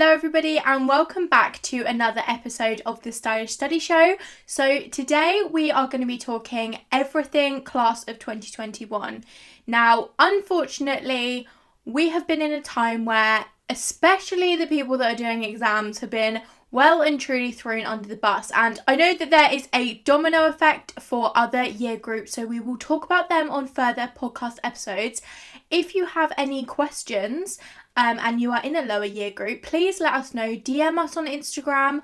Hello everybody and welcome back to another episode of the Stylish Study Show. So today we are going to be talking everything class of 2021. Now, unfortunately, we have been in a time where especially the people that are doing exams have been well and truly thrown under the bus, and I know that there is a domino effect for other year groups, so we will talk about them on further podcast episodes. If you have any questions and you are in a lower year group, please let us know. DM us on Instagram.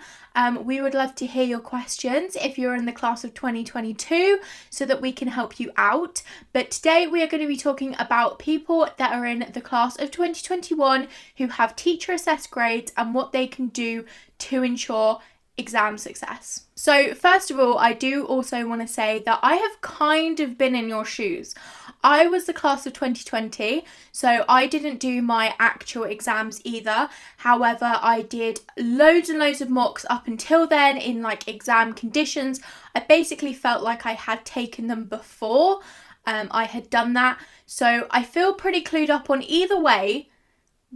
We would love to hear your questions if you're in the class of 2022 so that we can help you out. But today we are going to be talking about people that are in the class of 2021 who have teacher assessed grades and what they can do to ensure exam success. So first of all, I do also want to say that I have kind of been in your shoes. I was the class of 2020, so I didn't do my actual exams either. However, I did loads and loads of mocks up until then in like exam conditions. I basically felt like I had taken them before I had done that. So I feel pretty clued up on either way.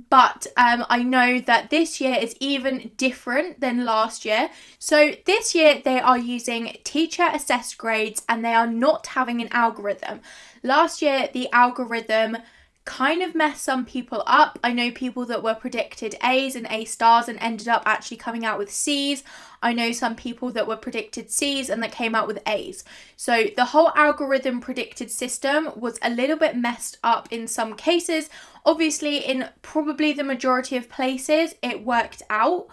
But I know that this year is even different than last year. So this year they are using teacher assessed grades and they are not having an algorithm. Last year the algorithm kind of messed some people up. I know people that were predicted A's and A stars and ended up actually coming out with C's. I know some people that were predicted C's and that came out with A's. So the whole algorithm predicted system was a little bit messed up in some cases. Obviously, in probably the majority of places, it worked out.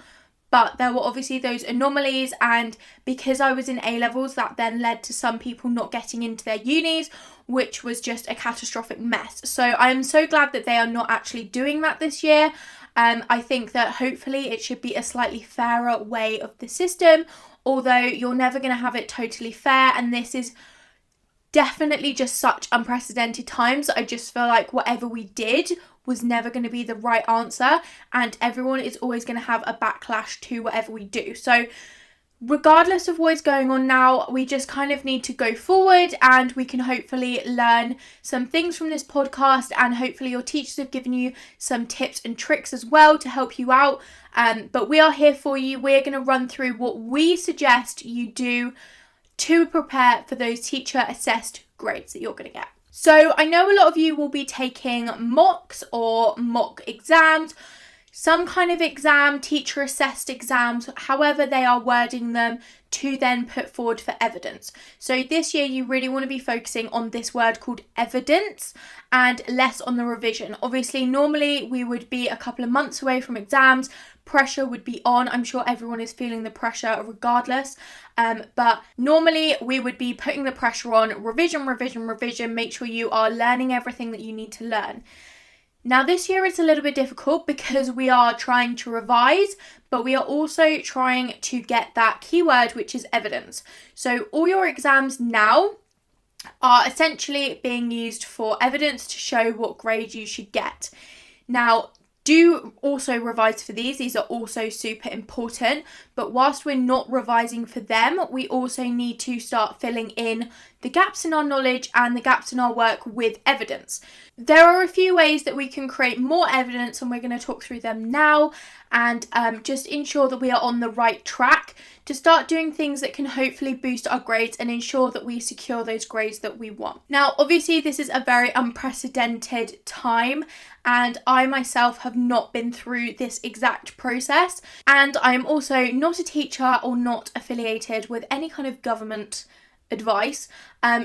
But there were obviously those anomalies, and because I was in A-levels, that then led to some people not getting into their unis, which was just a catastrophic mess. So I am so glad that they are not actually doing that this year. I think that hopefully it should be a slightly fairer way of the system, although you're never going to have it totally fair, and this is definitely just such unprecedented times. I just feel like whatever we did was never going to be the right answer, and everyone is always going to have a backlash to whatever we do. So regardless of what is going on now, we just kind of need to go forward, and we can hopefully learn some things from this podcast, and hopefully your teachers have given you some tips and tricks as well to help you out. But we are here for you. We're going to run through what we suggest you do to prepare for those teacher assessed grades that you're going to get. So I know a lot of you will be taking mocks or mock exams, some kind of exam, teacher assessed exams, however they are wording them, to then put forward for evidence. So this year you really want to be focusing on this word called evidence and less on the revision. Obviously, normally we would be a couple of months away from exams. Pressure would be on. I'm sure everyone is feeling the pressure regardless. But normally we would be putting the pressure on revision. Make sure you are learning everything that you need to learn. Now this year it's a little bit difficult because we are trying to revise, but we are also trying to get that keyword, which is evidence. So all your exams now are essentially being used for evidence to show what grade you should get. Now, do also revise for these. These are also super important. But whilst we're not revising for them, we also need to start filling in the gaps in our knowledge and the gaps in our work with evidence. There are a few ways that we can create more evidence, and we're going to talk through them now, and just ensure that we are on the right track to start doing things that can hopefully boost our grades and ensure that we secure those grades that we want. Now, obviously, this is a very unprecedented time, and I myself have not been through this exact process, and I am also not a teacher or not affiliated with any kind of government advice.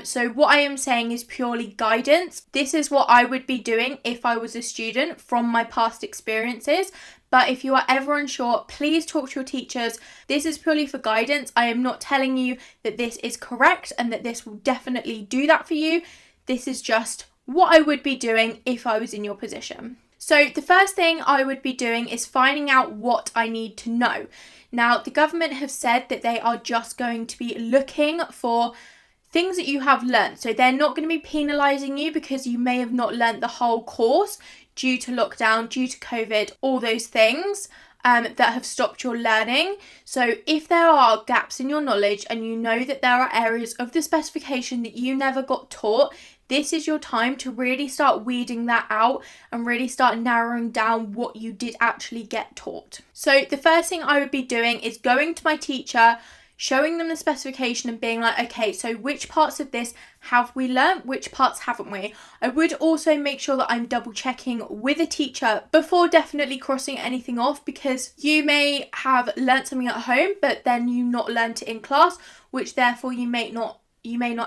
So what I am saying is purely guidance. This is what I would be doing if I was a student from my past experiences. But if you are ever unsure, please talk to your teachers. This is purely for guidance. I am not telling you that this is correct and that this will definitely do that for you. This is just what I would be doing if I was in your position. So the first thing I would be doing is finding out what I need to know. Now, the government have said that they are just going to be looking for things that you have learned. So they're not going to be penalising you because you may have not learnt the whole course due to lockdown, due to COVID, all those things that have stopped your learning. So if there are gaps in your knowledge and you know that there are areas of the specification that you never got taught, this is your time to really start weeding that out and really start narrowing down what you did actually get taught. So the first thing I would be doing is going to my teacher, showing them the specification and being like, okay, so which parts of this have we learnt, which parts haven't we? I would also make sure that I'm double checking with a teacher before definitely crossing anything off, because you may have learnt something at home but then you not learnt it in class, which therefore you may not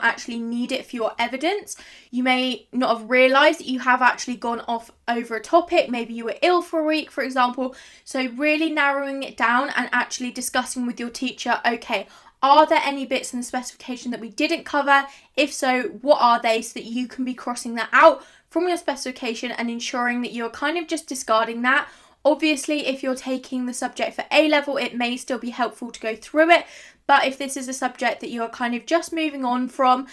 actually need it for your evidence. You may not have realised that you have actually gone off over a topic. Maybe you were ill for a week, for example. So really narrowing it down and actually discussing with your teacher, okay, are there any bits in the specification that we didn't cover? If so, what are they, so that you can be crossing that out from your specification and ensuring that you're kind of just discarding that. Obviously, if you're taking the subject for A-level, it may still be helpful to go through it. But if this is a subject that you're kind of just moving on from,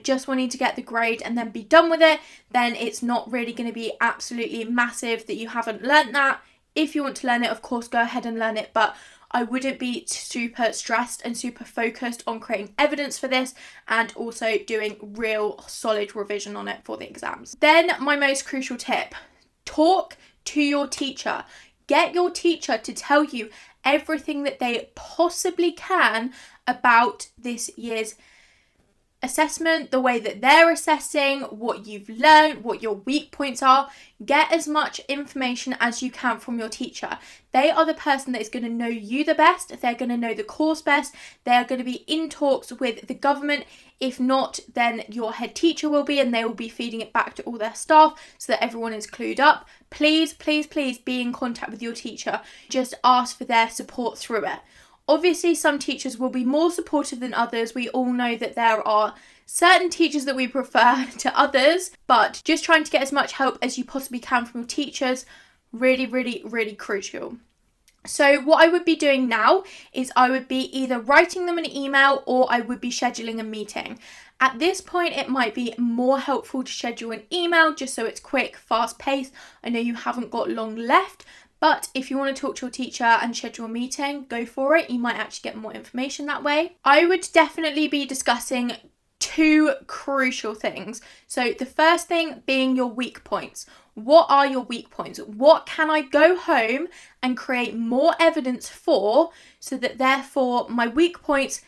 just wanting to get the grade and then be done with it, then it's not really going to be absolutely massive that you haven't learnt that. If you want to learn it, of course, go ahead and learn it. But I wouldn't be super stressed and super focused on creating evidence for this and also doing real solid revision on it for the exams. Then my most crucial tip, talk to your teacher. Get your teacher to tell you everything that they possibly can about this year's assessment, the way that they're assessing, what you've learned, what your weak points are. Get as much information as you can from your teacher. They are the person that is going to know you the best. They're going to know the course best. They are going to be in talks with the government. If not, then your head teacher will be, and they will be feeding it back to all their staff so that everyone is clued up. Please, please, please be in contact with your teacher. Just ask for their support through it. Obviously, some teachers will be more supportive than others. We all know that there are certain teachers that we prefer to others, but just trying to get as much help as you possibly can from your teachers, really, really, really crucial. So what I would be doing now is I would be either writing them an email or I would be scheduling a meeting. At this point, it might be more helpful to schedule an email just so it's quick, fast paced. I know you haven't got long left, but if you want to talk to your teacher and schedule a meeting, go for it. You might actually get more information that way. I would definitely be discussing two crucial things. So the first thing being your weak points. What are your weak points? What can I go home and create more evidence for, so that therefore my weak points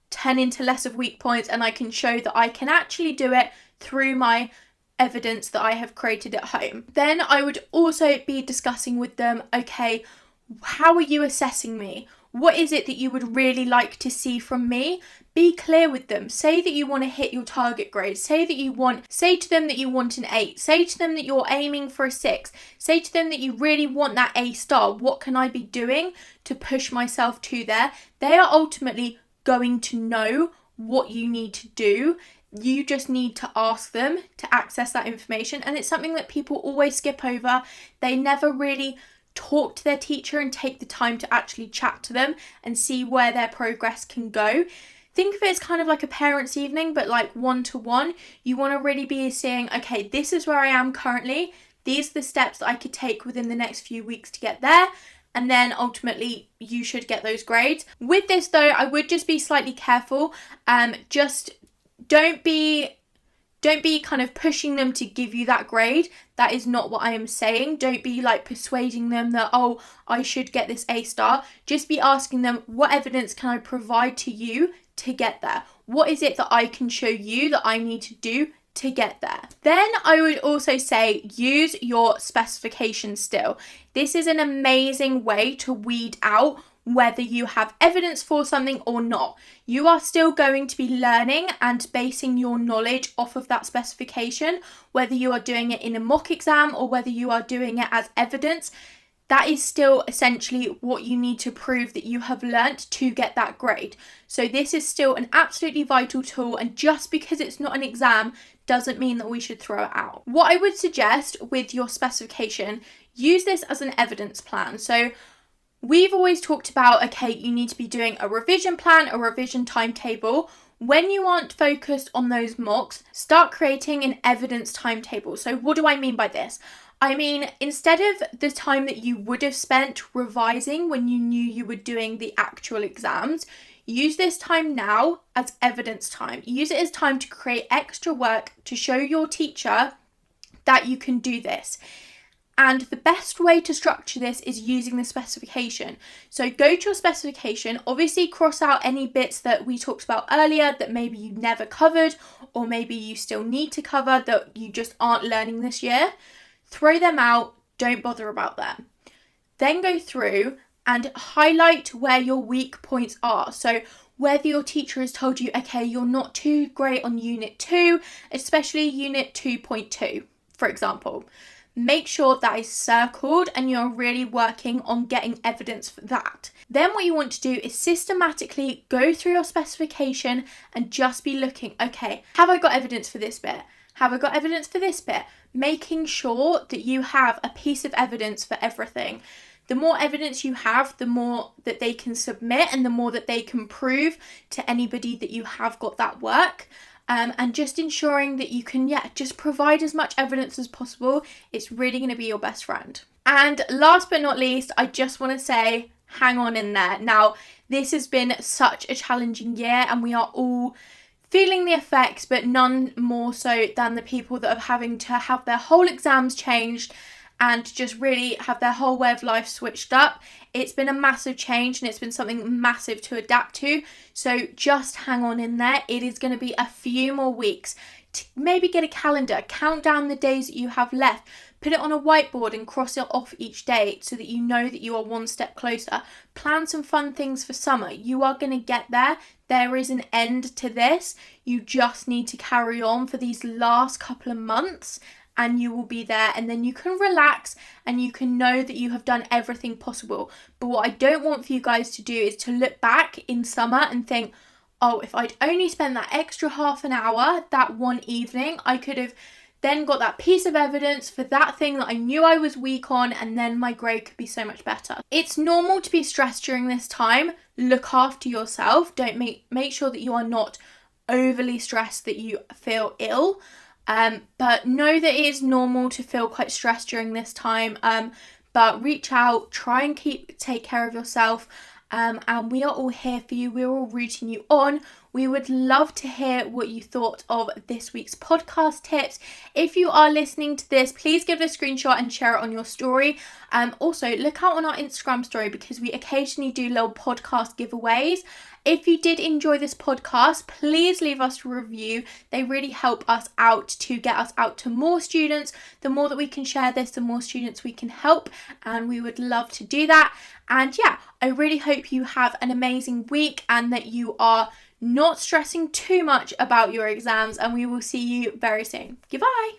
turn into less of weak points and I can show that I can actually do it through my evidence that I have created at home. Then I would also be discussing with them, okay, how are you assessing me? What is it that you would really like to see from me? Be clear with them. Say that you want to hit your target grade. Say to them that you want an 8. Say to them that you're aiming for a 6. Say to them that you really want that A star. What can I be doing to push myself to there? They are ultimately going to know what you need to do. You just need to ask them to access that information. And it's something that people always skip over. They never really talk to their teacher and take the time to actually chat to them and see where their progress can go. Think of it as kind of like a parents' evening, but like one-to-one. You want to really be saying, okay, this is where I am currently. These are the steps that I could take within the next few weeks to get there. And then ultimately you should get those grades. With this though, I would just be slightly careful. Just don't be kind of pushing them to give you that grade. That is not what I am saying. Don't be like persuading them that, oh, I should get this A star. Just be asking them, what evidence can I provide to you to get there? What is it that I can show you that I need to do to get there? Then I would also say use your specification still. This is an amazing way to weed out whether you have evidence for something or not. You are still going to be learning and basing your knowledge off of that specification, whether you are doing it in a mock exam or whether you are doing it as evidence. That is still essentially what you need to prove that you have learnt to get that grade. So this is still an absolutely vital tool, and just because it's not an exam doesn't mean that we should throw it out. What I would suggest with your specification, use this as an evidence plan. So we've always talked about, okay, you need to be doing a revision plan, a revision timetable. When you aren't focused on those mocks, start creating an evidence timetable. So what do I mean by this? I mean, instead of the time that you would have spent revising when you knew you were doing the actual exams, use this time now as evidence time. Use it as time to create extra work to show your teacher that you can do this. And the best way to structure this is using the specification. So go to your specification, obviously cross out any bits that we talked about earlier that maybe you never covered, or maybe you still need to cover that you just aren't learning this year. Throw them out, don't bother about them. Then go through and highlight where your weak points are. So whether your teacher has told you, okay, you're not too great on Unit 2, especially Unit 2.2, for example. Make sure that is circled and you're really working on getting evidence for that. Then what you want to do is systematically go through your specification and just be looking, okay, have I got evidence for this bit? Have I got evidence for this bit? Making sure that you have a piece of evidence for everything. The more evidence you have, the more that they can submit and the more that they can prove to anybody that you have got that work. And just ensuring that you can, just provide as much evidence as possible. It's really going to be your best friend. And last but not least, I just want to say, hang on in there. Now, this has been such a challenging year and we are all feeling the effects, but none more so than the people that are having to have their whole exams changed and just really have their whole way of life switched up. It's been a massive change and it's been something massive to adapt to. So just hang on in there. It is going to be a few more weeks. Maybe get a calendar, count down the days that you have left, put it on a whiteboard and cross it off each day so that you know that you are one step closer. Plan some fun things for summer. You are going to get there. There is an end to this. You just need to carry on for these last couple of months and you will be there, and then you can relax and you can know that you have done everything possible. But what I don't want for you guys to do is to look back in summer and think, oh, if I'd only spent that extra half an hour that one evening, I could have then got that piece of evidence for that thing that I knew I was weak on, and then my grade could be so much better. It's normal to be stressed during this time. Look after yourself. Don't make sure that you are not overly stressed that you feel ill. But know that it is normal to feel quite stressed during this time. But reach out, try and take care of yourself. And we are all here for you. We're all rooting you on. We would love to hear what you thought of this week's podcast tips. If you are listening to this, please give it a screenshot and share it on your story. Also, look out on our Instagram story because we occasionally do little podcast giveaways. If you did enjoy this podcast, please leave us a review. They really help us out to get us out to more students. The more that we can share this, the more students we can help, and we would love to do that. And I really hope you have an amazing week and that you are not stressing too much about your exams, and we will see you very soon. Goodbye.